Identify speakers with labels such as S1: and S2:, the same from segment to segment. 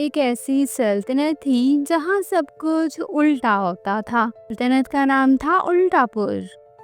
S1: ایک ایسی سلطنت تھی جہاں سب کچھ الٹا ہوتا تھا۔ سلطنت کا نام تھا الٹا پور۔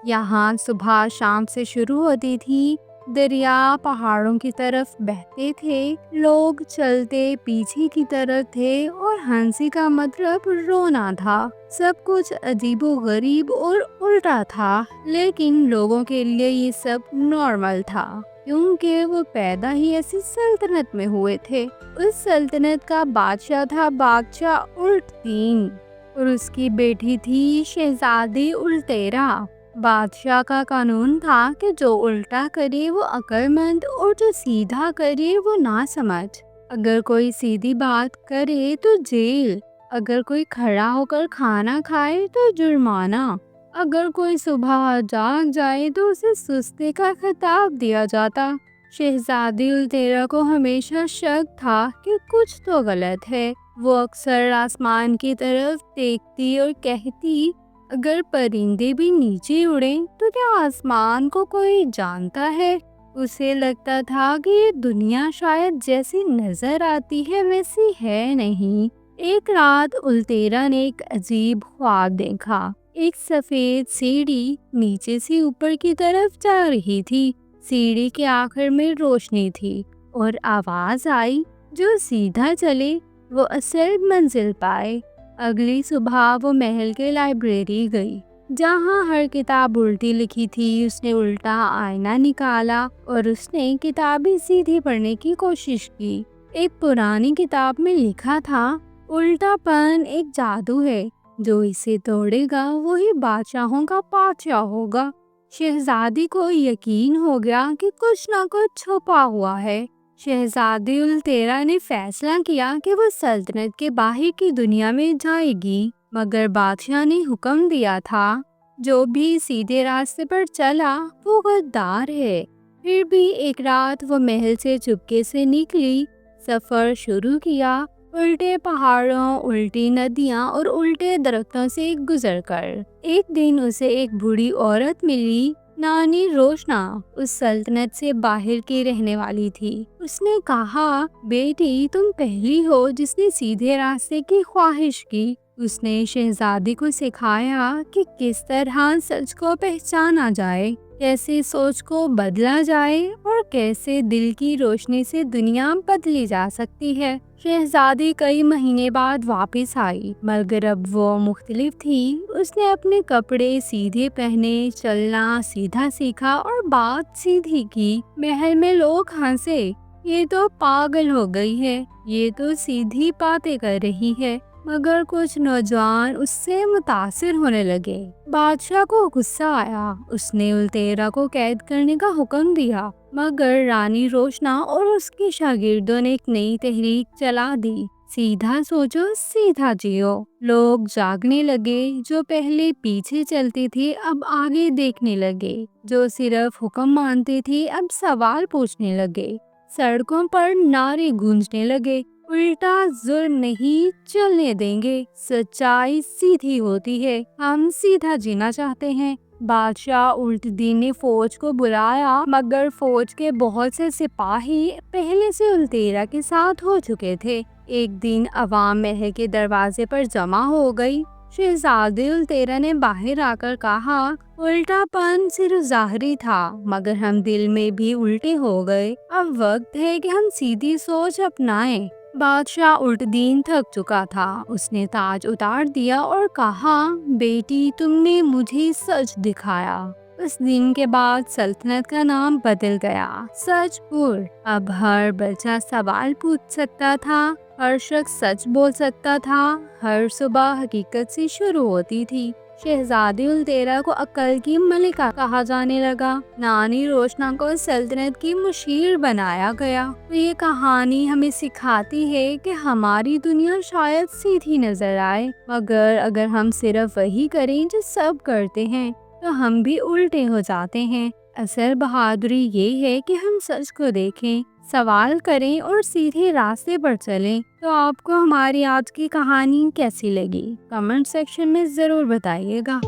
S1: یہاں صبح شام سے شروع ہوتی تھی، دریا پہاڑوں کی طرف بہتے تھے، لوگ چلتے پیچھے کی طرف تھے اور ہنسی کا مطلب رونا تھا۔ سب کچھ عجیب و غریب اور الٹا تھا، لیکن لوگوں کے لیے یہ سب نارمل تھا کیونکہ وہ پیدا ہی ایسی سلطنت میں ہوئے تھے۔ اس سلطنت کا بادشاہ تھا بادشاہ الٹ دین اور اس کی بیٹی تھی شہزادی التیرا۔ بادشاہ کا قانون تھا کہ جو الٹا کرے وہ عقل مند اور جو سیدھا کرے وہ ناسمجھ۔ اگر کوئی سیدھی بات کرے تو جیل، اگر کوئی کھڑا ہو کر کھانا کھائے تو جرمانہ، اگر کوئی صبح جاگ جائے تو اسے سستی کا خطاب دیا جاتا۔ شہزادی التیرا کو ہمیشہ شک تھا کہ کچھ تو غلط ہے۔ وہ اکثر آسمان کی طرف دیکھتی اور کہتی، اگر پرندے بھی نیچے اڑیں تو کیا آسمان کو کوئی جانتا ہے؟ اسے لگتا تھا کہ یہ دنیا شاید جیسی نظر آتی ہے ویسی ہے نہیں۔ ایک رات التیرا نے ایک عجیب خواب دیکھا۔ ایک سفید سیڑھی نیچے سے اوپر کی طرف جا رہی تھی۔ سیڑھی کے آخر میں روشنی تھی اور آواز آئی، جو سیدھا چلے وہ اصل منزل پائے۔ اگلی صبح وہ محل کے لائبریری گئی جہاں ہر کتاب الٹی لکھی تھی۔ اس نے الٹا آئینہ نکالا اور اس نے کتابیں سیدھی پڑھنے کی کوشش کی۔ ایک پرانی کتاب میں لکھا تھا، الٹا پن ایک جادو ہے، جو اسے توڑے گا وہی بادشاہوں کا بادشاہ ہوگا۔ شہزادی کو یقین ہو گیا کہ کچھ نہ کچھ چھپا ہوا ہے۔ شہزادی التیرا نے فیصلہ کیا کہ وہ سلطنت کے باہر کی دنیا میں جائے گی، مگر بادشاہ نے حکم دیا تھا جو بھی سیدھے راستے پر چلا وہ غدار ہے۔ پھر بھی ایک رات وہ محل سے چپکے سے نکلی، سفر شروع کیا، الٹے پہاڑوں، الٹی ندیاں اور الٹے درختوں سے گزر کر۔ ایک دن اسے ایک بوڑھی عورت ملی، نانی روشنا، اس سلطنت سے باہر کی رہنے والی تھی۔ اس نے کہا، بیٹی تم پہلی ہو جس نے سیدھے راستے کی خواہش کی۔ اس نے شہزادی کو سکھایا کہ کس طرح سچ کو پہچانا جائے، کیسے سوچ کو بدلا جائے اور کیسے دل کی روشنی سے دنیا بدلی جا سکتی ہے۔ شہزادی کئی مہینے بعد واپس آئی، مگر اب وہ مختلف تھی۔ اس نے اپنے کپڑے سیدھے پہنے، چلنا سیدھا سیکھا اور بات سیدھی کی۔ محل میں لوگ ہنسے، یہ تو پاگل ہو گئی ہے، یہ تو سیدھی باتیں کر رہی ہے۔ مگر کچھ نوجوان اس سے متاثر ہونے لگے۔ بادشاہ کو غصہ آیا، اس نے التیرا کو قید کرنے کا حکم دیا، مگر رانی روشنا اور اس کے شاگردوں نے ایک نئی تحریک چلا دی، سیدھا سوچو سیدھا جیو۔ لوگ جاگنے لگے، جو پہلے پیچھے چلتے تھے اب آگے دیکھنے لگے، جو صرف حکم مانتے تھے اب سوال پوچھنے لگے۔ سڑکوں پر نعرے گونجنے لگے، الٹا ظلم نہیں چلنے دیں گے، سچائی سیدھی ہوتی ہے، ہم سیدھا جینا چاہتے ہیں۔ بادشاہ الٹ دین نے فوج کو بلایا، مگر فوج کے بہت سے سپاہی پہلے سے التیرا کے ساتھ ہو چکے تھے۔ ایک دن عوام محل کے دروازے پر جمع ہو گئی۔ شہزادی التیرا نے باہر آ کر کہا، الٹا پن صرف ظاہری تھا، مگر ہم دل میں بھی الٹے ہو گئے۔ اب وقت ہے کہ ہم سیدھی سوچ اپنائیں۔ بادشاہ الٹ دین تھک چکا تھا، اس نے تاج اتار دیا اور کہا، بیٹی تم نے مجھے سچ دکھایا۔ اس دن کے بعد سلطنت کا نام بدل گیا، سچ پور۔ اب ہر بچہ سوال پوچھ سکتا تھا، ہر شخص سچ بول سکتا تھا، ہر صبح حقیقت سے شروع ہوتی تھی۔ شہزادی التیرا کو عقل کی ملکہ کہا جانے لگا۔ نانی روشنا کو سلطنت کی مشیر بنایا گیا۔ یہ کہانی ہمیں سکھاتی ہے کہ ہماری دنیا شاید سیدھی نظر آئے، مگر اگر ہم صرف وہی کریں جو سب کرتے ہیں تو ہم بھی الٹے ہو جاتے ہیں۔ اصل بہادری یہ ہے کہ ہم سچ کو دیکھیں، سوال کریں اور سیدھے راستے پر چلیں۔ تو آپ کو ہماری آج کی کہانی کیسی لگی؟ کمنٹ سیکشن میں ضرور بتائیے گا۔